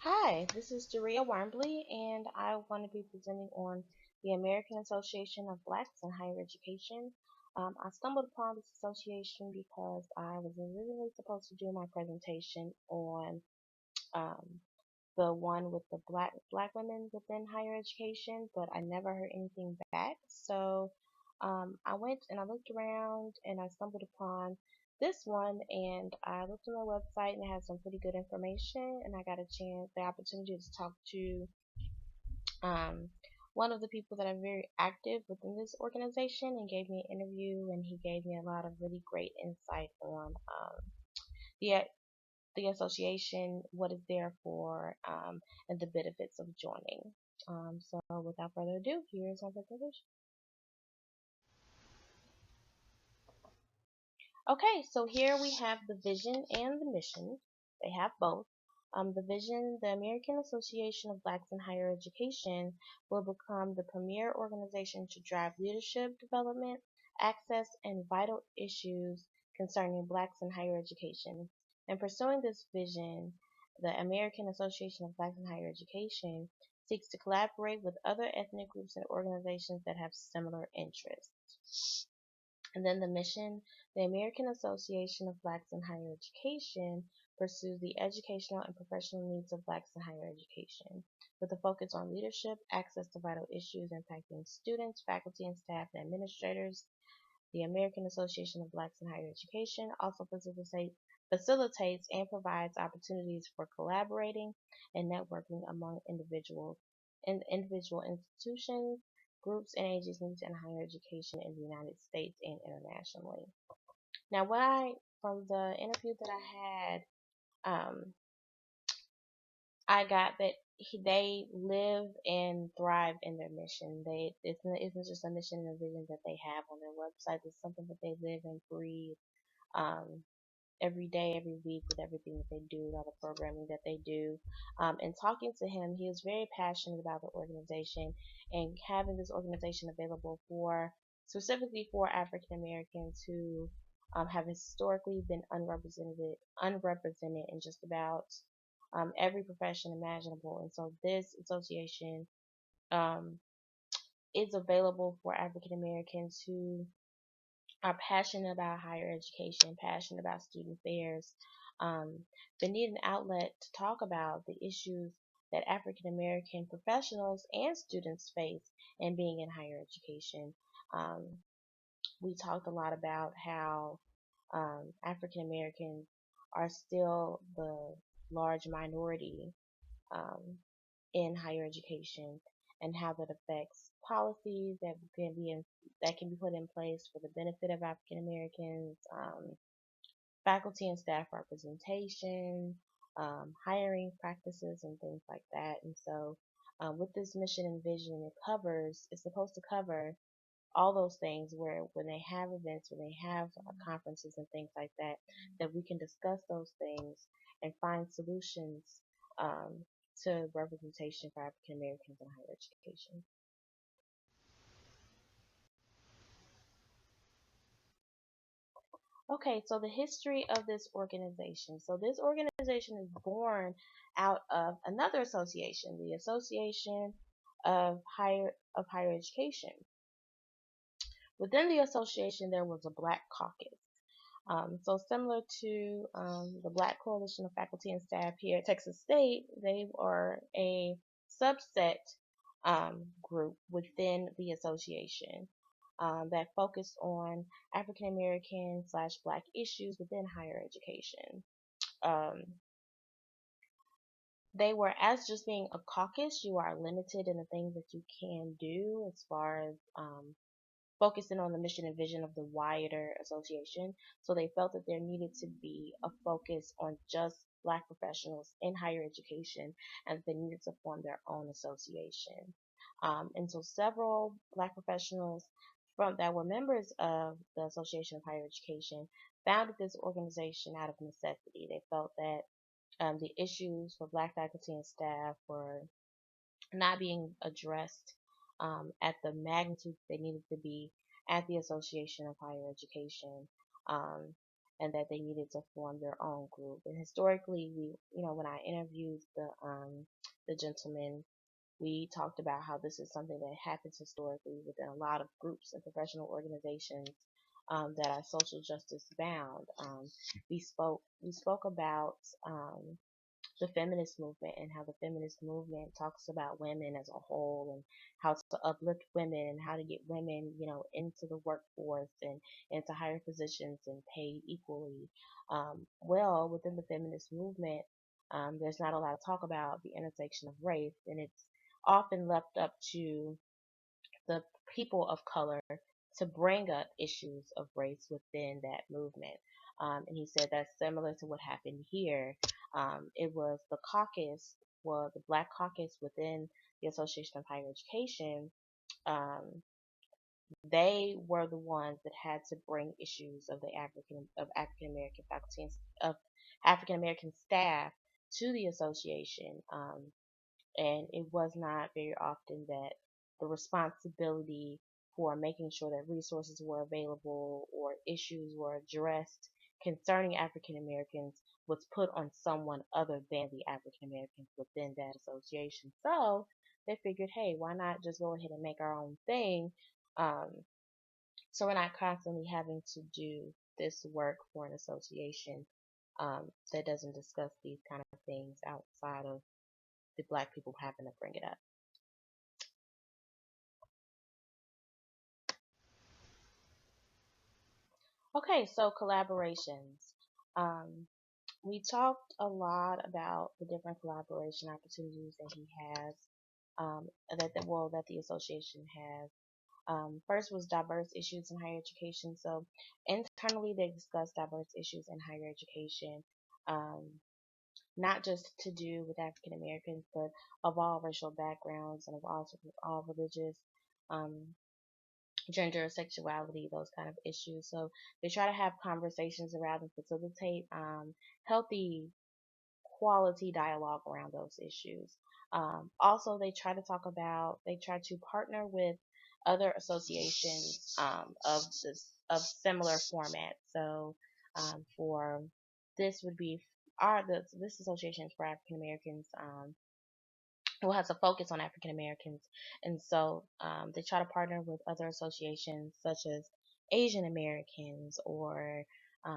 Hi, this is Daria Warmbley, and I want to be presenting on the American Association of Blacks in Higher Education. I stumbled upon this association because I was originally supposed to do my presentation on um, the one with the black women within higher education, but I never heard anything back. So I went and I looked around and I stumbled upon this one and I looked on their website and it had some pretty good information and I got the opportunity to talk to um, one of the people that are very active within this organization and gave me an interview and he gave me a lot of really great insight on the the association, what it's there for, and the benefits of joining. So without further ado, here's my presentation. Okay, so here we have the vision and the mission. They have both. The vision, the American Association of Blacks in Higher Education will become the premier organization to drive leadership development, access, and vital issues concerning blacks in higher education. In pursuing this vision, the American Association of Blacks in Higher Education seeks to collaborate with other ethnic groups and organizations that have similar interests. And then the mission, the American Association of Blacks in Higher Education pursues the educational and professional needs of blacks in higher education, with a focus on leadership, access to vital issues impacting students, faculty and staff, and administrators. The American Association of Blacks in Higher Education also facilitates and provides opportunities for collaborating and networking among individual institutions, groups, and agencies in higher education in the United States and internationally. Now, from the interview that I had, I got that they live and thrive in their mission. It's not just a mission and a vision that they have on their website. It's something that they live and breathe um, every day, every week with everything that they do, all the programming that they do. And talking to him, he was very passionate about the organization and having this organization available for specifically for African Americans who have historically been unrepresented in just about every profession imaginable. And so this association um, is available for African Americans who are passionate about higher education, passionate about student affairs, um, they need an outlet to talk about the issues that African American professionals and students face in being in higher education. Um, we talked a lot about how African Americans are still the large minority um, in higher education and how that affects policies that can be put in place for the benefit of African Americans, faculty and staff representation, hiring practices, and things like that. And so, with this mission and vision, it's supposed to cover all those things where when they have events, when they have conferences and things like that, that we can discuss those things and find solutions um, to representation for African Americans in higher education. Okay, so the history of this organization. So this organization is born out of another association, the Association of Higher Education. Within the association, there was a Black Caucus. So similar to the Black Coalition of Faculty and Staff here at Texas State, they are a subset group within the association that focus on African American slash Black issues within higher education. Um, they were, as just being a caucus, you are limited in the things that you can do as far as focusing on the mission and vision of the wider association. So they felt that there needed to be a focus on just Black professionals in higher education and they needed to form their own association. And so several Black professionals that were members of the Association of Higher Education founded this organization out of necessity. They felt that the issues for Black faculty and staff were not being addressed at the magnitude they needed to be at the Association of Higher Education. Um, and that they needed to form their own group. And historically, when I interviewed the gentleman, we talked about how this is something that happens historically within a lot of groups and professional organizations that are social justice bound. We spoke about the feminist movement and how the feminist movement talks about women as a whole and how to uplift women and how to get women, into the workforce and into higher positions and paid equally. Well, within the feminist movement, there's not a lot of talk about the intersection of race, and it's often left up to the people of color to bring up issues of race within that movement. And he said that's similar to what happened here. It was the caucus, well, the Black Caucus within the Association of Higher Education. Um, they were the ones that had to bring issues of the African American faculty and of African American staff to the association. And it was not very often that the responsibility for making sure that resources were available or issues were addressed concerning African Americans was put on someone other than the African Americans within that association. So they figured, hey, why not just go ahead and make our own thing? Um, so we're not constantly having to do this work for an association that doesn't discuss these kind of things outside of the black people having to bring it up. Okay, so collaborations. Um, we talked a lot about the different collaboration opportunities that he has, that the association has. First was diverse issues in higher education. So internally, they discuss diverse issues in higher education, um, not just to do with African Americans, but of all racial backgrounds and of all religious, um, gender, sexuality, those kind of issues. So they try to have conversations around and facilitate healthy quality dialogue around those issues. Also, they try to partner with other associations of similar format. So for this would be this association is for African Americans. Who has a focus on African Americans, and so they try to partner with other associations such as Asian Americans or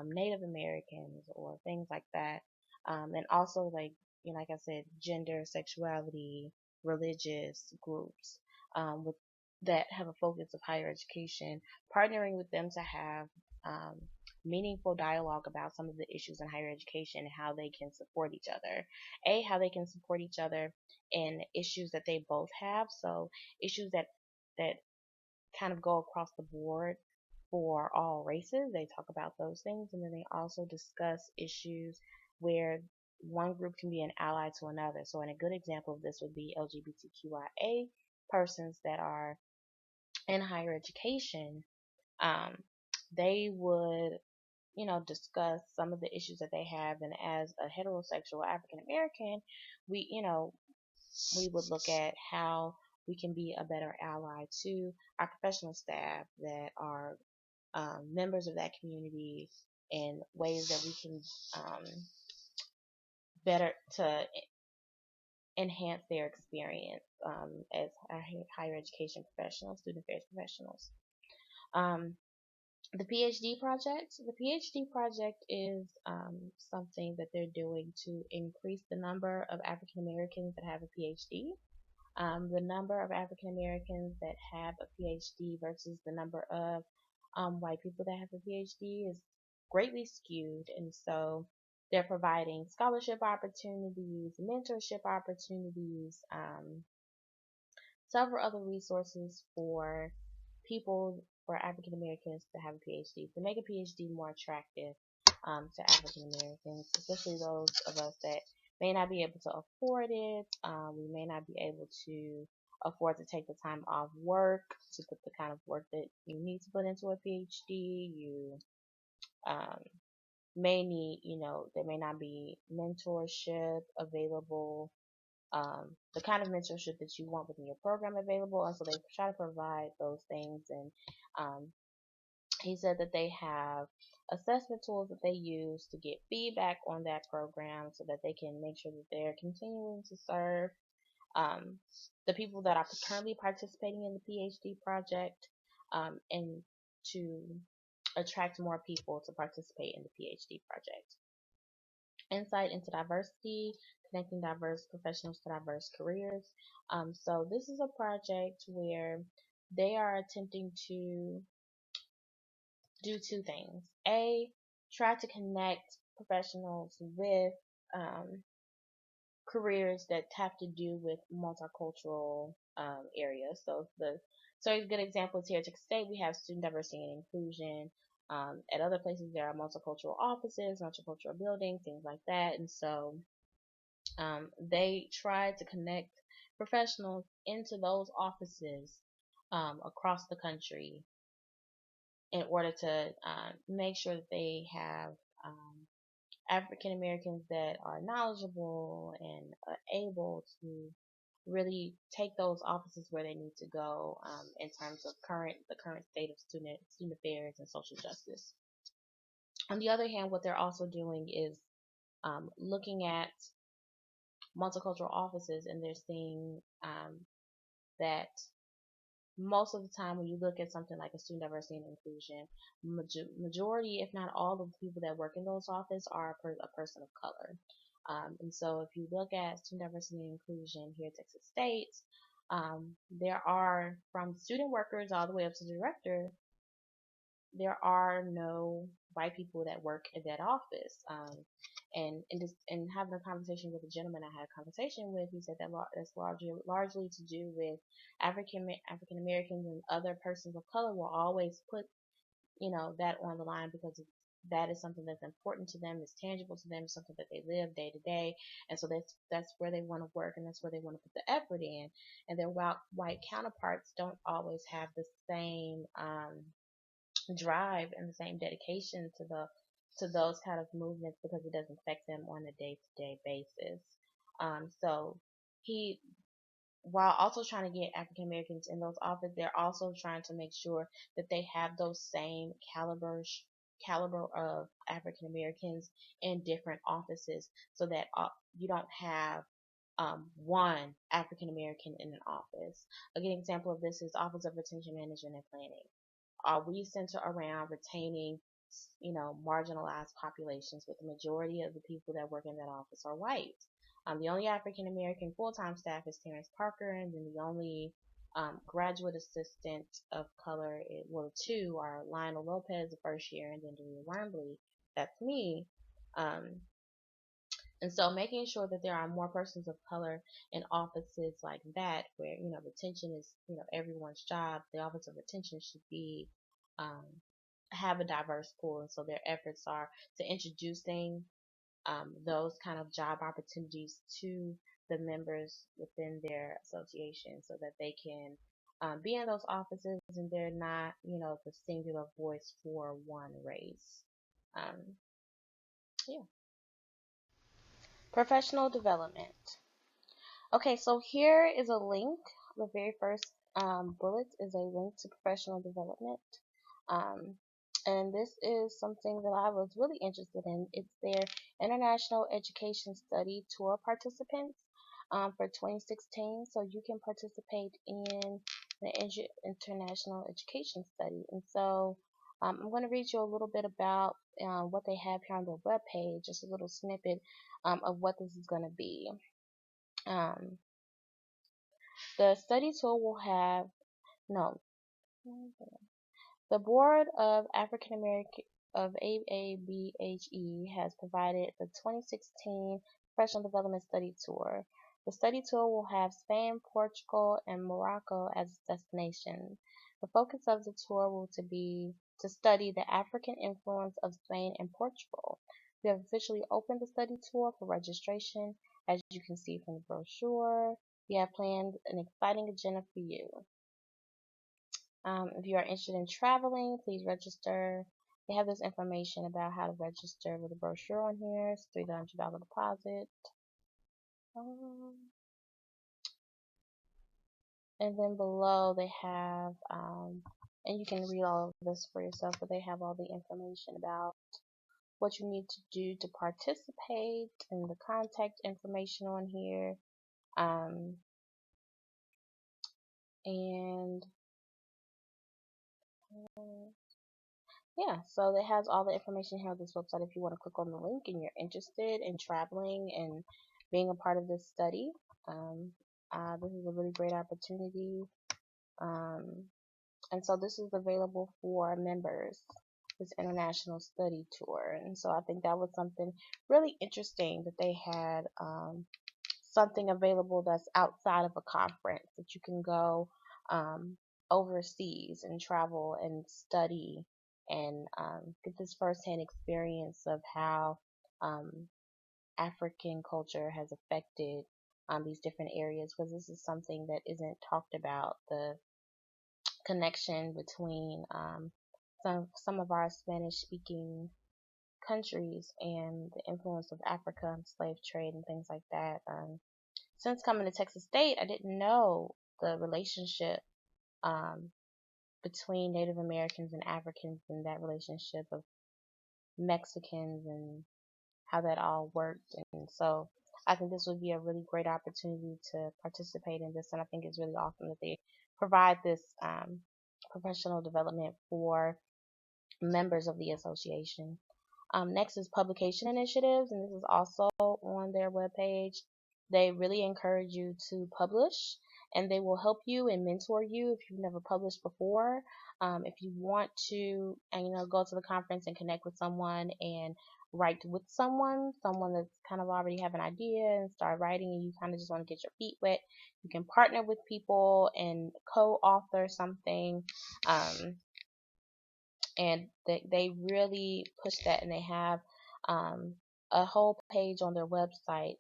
Native Americans or things like that, and also like I said, gender, sexuality, religious groups with that have a focus of higher education, partnering with them to have um, meaningful dialogue about some of the issues in higher education and how they can support each other. How they can support each other and issues that they both have. So issues that kind of go across the board for all races. They talk about those things, and then they also discuss issues where one group can be an ally to another. So, and a good example of this would be LGBTQIA persons that are in higher education. Um, they would, discuss some of the issues that they have, and as a heterosexual African American, we, you know, we would look at how we can be a better ally to our professional staff that are members of that community and ways that we can um, better to enhance their experience as higher education professionals, student affairs professionals. Um, the PhD project. The PhD project is something that they're doing to increase the number of African Americans that have a PhD. The number of African Americans that have a PhD versus the number of white people that have a PhD is greatly skewed, and so they're providing scholarship opportunities, mentorship opportunities, several other resources for African Americans to have a PhD, to make a PhD more attractive to African Americans, especially those of us that may not be able to afford it. We may not be able to afford to take the time off work to put the kind of work that you need to put into a PhD. You um, may need, there may not be mentorship available, the kind of mentorship that you want within your program available. And so they try to provide those things and um, He said that they have assessment tools that they use to get feedback on that program so that they can make sure that they're continuing to serve um, the people that are currently participating in the PhD project, and to attract more people to participate in the PhD project. Insight into diversity, connecting diverse professionals to diverse careers. So this is a project where they are attempting to do two things. A, try to connect professionals with um, careers that have to do with multicultural areas. So a good example is here at Texas State, we have student diversity and inclusion. At other places, there are multicultural offices, multicultural buildings, things like that. And so they try to connect professionals into those offices across the country in order to make sure that they have African Americans that are knowledgeable and able to really take those offices where they need to go in terms of the current state of student affairs and social justice. On the other hand, what they're also doing is looking at multicultural offices, and they're seeing that most of the time when you look at something like a student diversity and inclusion, majority, if not all, of the people that work in those offices are a person of color. And so if you look at student diversity and inclusion here at Texas State, there are, from student workers all the way up to the director, there are no white people that work in that office. And having a conversation with a gentleman I had a conversation with, he said that that's largely to do with African Americans and other persons of color will always put that on the line because that is something that's important to them, is tangible to them, something that they live day to day, and so that's where they want to work and that's where they want to put the effort in. And their white counterparts don't always have the same drive and the same dedication to those kind of movements because it doesn't affect them on a day-to-day basis. So he, while also trying to get African Americans in those offices, they're also trying to make sure that they have those same caliber of African Americans in different offices, so that you don't have one African American in an office. A good example of this is Office of Retention Management and Planning. We center around retaining, marginalized populations, with the majority of the people that work in that office are white. The only African American full-time staff is Terrence Parker, and then the only graduate assistant of color, well, two are Lionel Lopez, the first year, and then Daria Wembley. That's me. Um, and so making sure that there are more persons of color in offices like that, where, retention is, everyone's job, the Office of Retention should be, um, have a diverse pool. And so their efforts are to introducing those kind of job opportunities to the members within their association so that they can be in those offices and they're not, the singular voice for one race. Um, yeah. Professional development. Okay, so here is a link. The very first bullet is a link to professional development. Um, and this is something that I was really interested in. It's their International Education Study Tour participants for 2016. So you can participate in the International Education Study. And so I'm going to read you a little bit about what they have here on their webpage, just a little snippet of what this is going to be. Um, the study tour will have, no, the Board of African American of AABHE has provided the 2016 Professional Development Study Tour. The study tour will have Spain, Portugal, and Morocco as its destination. The focus of the tour will be to study the African influence of Spain and Portugal. We have officially opened the study tour for registration. As you can see from the brochure, we have planned an exciting agenda for you. If you are interested in traveling, please register. They have this information about how to register with a brochure on here. It's $300 deposit. And then below they have and you can read all of this for yourself, but they have all the information about what you need to do to participate and the contact information on here. Um, and yeah, so it has all the information here on this website if you want to click on the link and you're interested in traveling and being a part of this study. Um, this is a really great opportunity. Um, and so this is available for members, this international study tour. And so I think that was something really interesting that they had something available that's outside of a conference that you can go um, overseas and travel and study and get this firsthand experience of how um, African culture has affected these different areas, because this is something that isn't talked about, the connection between some of our Spanish speaking countries and the influence of Africa and slave trade and things like that. Since coming to Texas State, I didn't know the relationship um, between Native Americans and Africans, and that relationship of Mexicans and how that all worked. And so I think this would be a really great opportunity to participate in this. And I think it's really awesome that they provide this professional development for members of the association. Next is publication initiatives, and this is also on their webpage. They really encourage you to publish, and they will help you and mentor you if you've never published before. If you want to, and go to the conference and connect with someone and write with someone that's kind of already have an idea and start writing, and you kind of just want to get your feet wet, you can partner with people and co-author something. And they really push that, and they have um, a whole page on their website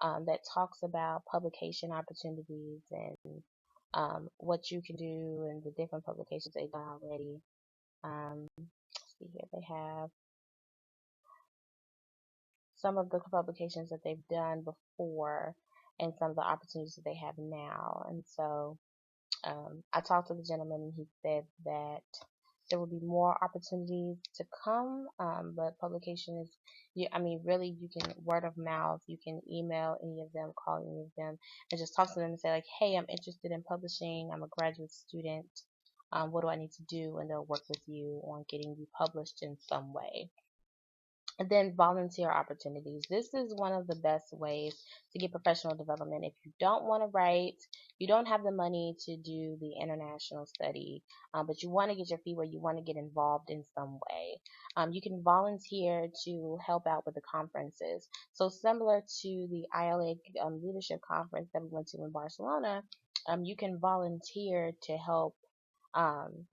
that talks about publication opportunities and what you can do and the different publications they've done already. Let's see here, they have some of the publications that they've done before and some of the opportunities that they have now. And so I talked to the gentleman, and he said that there will be more opportunities to come, but publication is, really, you can word of mouth, you can email any of them, call any of them, and just talk to them and say, like, hey, I'm interested in publishing, I'm a graduate student, what do I need to do? And they'll work with you on getting you published in some way. And then volunteer opportunities. This is one of the best ways to get professional development. If you don't want to write, you don't have the money to do the international study, but you want to get your feet where you want to get involved in some way. You can volunteer to help out with the conferences. So similar to the ILA leadership conference that we went to in Barcelona, you can volunteer to help um,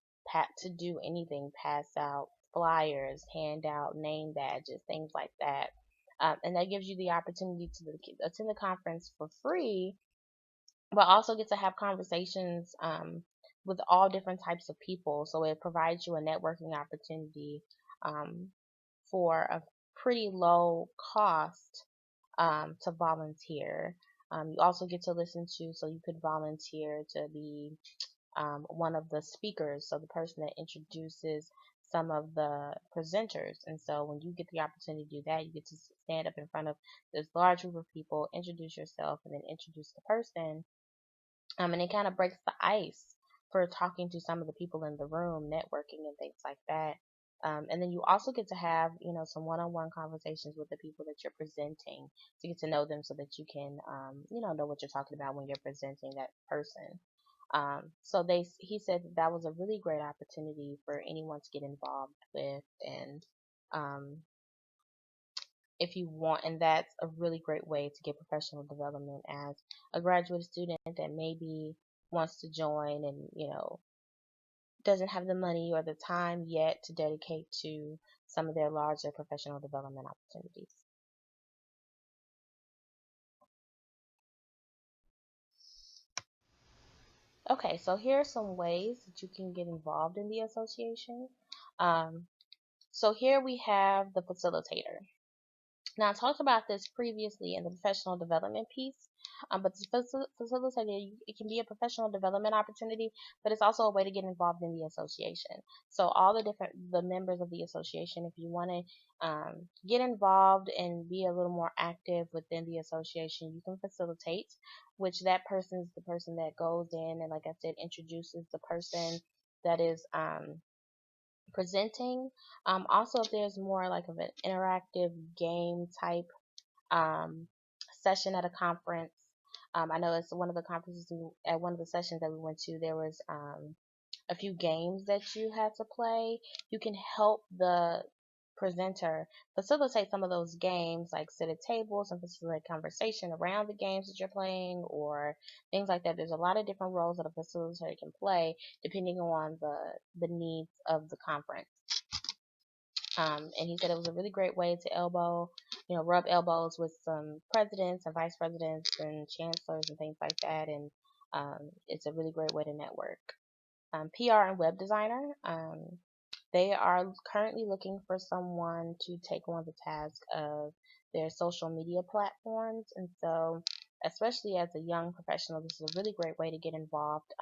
to do anything, pass out flyers, hand out name badges, things like that. And that gives you the opportunity to attend the conference for free, but also get to have conversations with all different types of people. So it provides you a networking opportunity um, for a pretty low cost to volunteer. You also get to listen to, so you could volunteer to be one of the speakers, so the person that introduces some of the presenters. And so when you get the opportunity to do that, you get to stand up in front of this large group of people, introduce yourself, and then introduce the person. And it kind of breaks the ice for talking to some of the people in the room, networking and things like that. And then you also get to have, some one-on-one conversations with the people that you're presenting to get to know them so that you can, know what you're talking about when you're presenting that person. So he said that was a really great opportunity for anyone to get involved with, and um, if you want, and that's a really great way to get professional development as a graduate student that maybe wants to join and doesn't have the money or the time yet to dedicate to some of their larger professional development opportunities. Okay, so here are some ways that you can get involved in the association. Um, so here we have the facilitator. Now, I talked about this previously in the professional development piece, But the facilitator, it can be a professional development opportunity, but it's also a way to get involved in the association. So all the members of the association, if you want to get involved and be a little more active within the association, you can facilitate, which that person is the person that goes in and, like I said, introduces the person that is presenting. Also, if there's more like of an interactive game type um, session at a conference, I know it's one of the conferences at one of the sessions that we went to. There was a few games that you had to play. You can help the presenter facilitate some of those games, like sit at tables and facilitate conversation around the games that you're playing or things like that. There's a lot of different roles that a facilitator can play depending on the needs of the conference. And he said it was a really great way to rub elbows with some presidents and vice presidents and chancellors and things like that. And it's a really great way to network. PR and web designer. They are currently looking for someone to take on the task of their social media platforms. And so, especially as a young professional, this is a really great way to get involved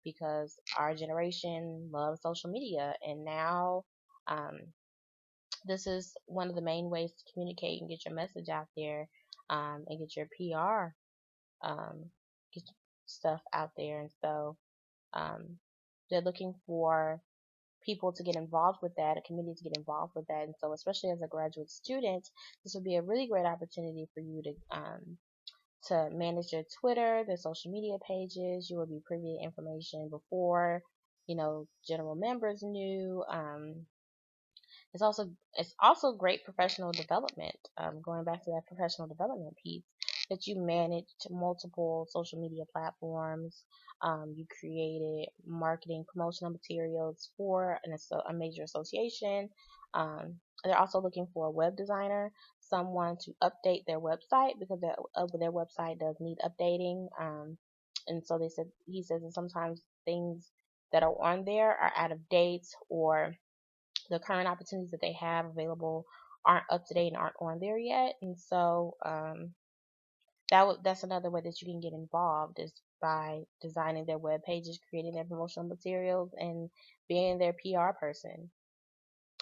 because our generation loves social media. And now, um, this is one of the main ways to communicate and get your message out there and get your PR, get stuff out there. And so, um, they're looking for people to get involved with that, a community to get involved with that. And so, especially as a graduate student, this would be a really great opportunity for you to manage your Twitter, the social media pages. You will be privy to information before, general members knew. It's also great professional development. Going back to that professional development piece, that you managed multiple social media platforms. You created marketing promotional materials for a major association. They're also looking for a web designer, someone to update their website because their website does need updating. And so he says that sometimes things that are on there are out of date, or the current opportunities that they have available aren't up to date and aren't on there yet. And so that's another way that you can get involved, is by designing their web pages, creating their promotional materials, and being their PR person.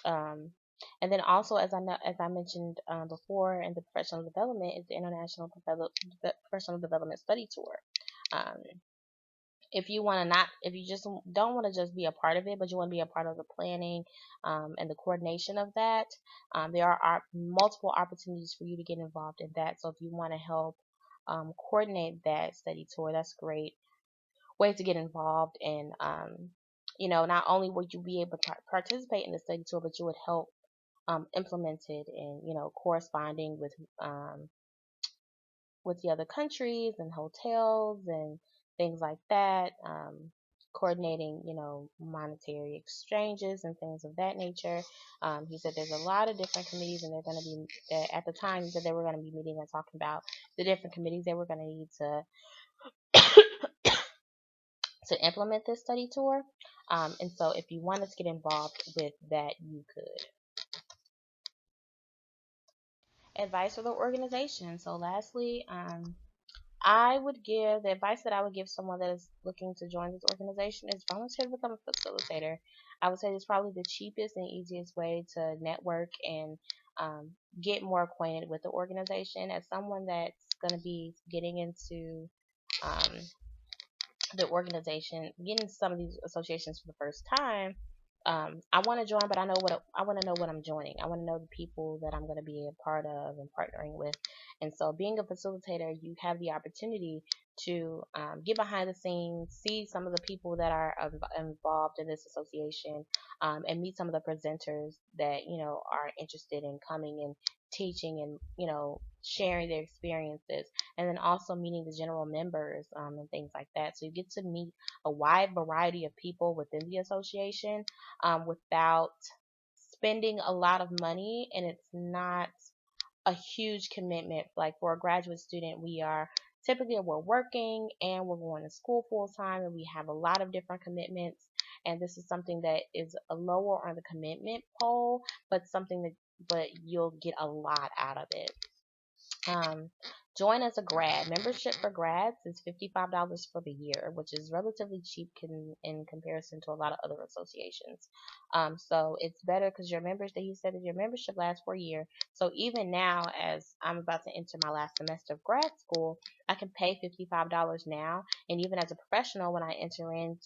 Um, and then also, as I mentioned before, in the professional development, is the International Professional Development Study Tour. Um, if you just don't want to just be a part of it, but you want to be a part of the planning and the coordination of that, there are multiple opportunities for you to get involved in that. So if you want to help coordinate that study tour, that's a great way to get involved. And not only would you be able to participate in the study tour, but you would help implement it, and corresponding with the other countries and hotels and things like that, coordinating, monetary exchanges and things of that nature. He said there's a lot of different committees, and they're going to be, at the time, he said they were going to be meeting and talking about the different committees they were going to need to implement this study tour. And so if you wanted to get involved with that, you could. Advice for the organization. So lastly, the advice that I would give someone that is looking to join this organization is volunteer to become a facilitator. I would say it's probably the cheapest and easiest way to network and get more acquainted with the organization. As someone that's going to be getting into um, the organization, getting into some of these associations for the first time, I want to join, but I want to know what I'm joining. I want to know the people that I'm going to be a part of and partnering with. And so, being a facilitator, you have the opportunity to get behind the scenes, see some of the people that are involved in this association, and meet some of the presenters that are interested in coming and teaching and sharing their experiences, and then also meeting the general members and things like that. So you get to meet a wide variety of people within the association without spending a lot of money, and it's not a huge commitment. Like for a graduate student, we're working and we're going to school full time, and we have a lot of different commitments. And this is something that is a lower on the commitment pole, but you'll get a lot out of it. Um, Join as a grad. Membership for grads is $55 for the year, which is relatively cheap in comparison to a lot of other associations. So it's better because your members, that he said that your membership lasts for a year. So even now, as I'm about to enter my last semester of grad school, I can pay $55 now, and even as a professional, when I enter in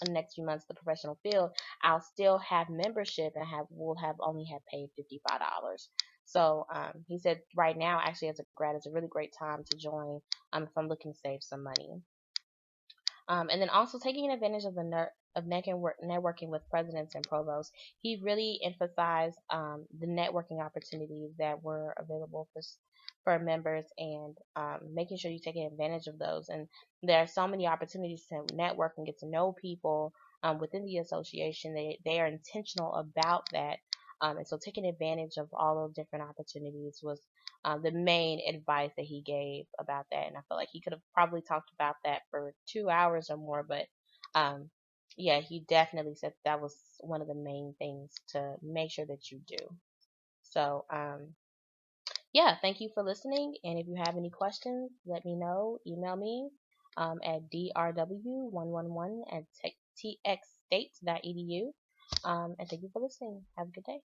the next few months the professional field, I'll still have membership and have only have paid $55. So he said right now, actually, as a grad, is a really great time to join if I'm looking to save some money. And then also taking advantage of networking with presidents and provosts. He really emphasized the networking opportunities that were available for members, and making sure you're taking advantage of those. And there are so many opportunities to network and get to know people within the association. They are intentional about that. And so taking advantage of all those different opportunities was the main advice that he gave about that. And I feel like he could have probably talked about that for 2 hours or more, but um, yeah, he definitely said that was one of the main things to make sure that you do. So, yeah, thank you for listening. And if you have any questions, let me know. Email me at drw111 at txstate.edu. And thank you for listening. Have a good day.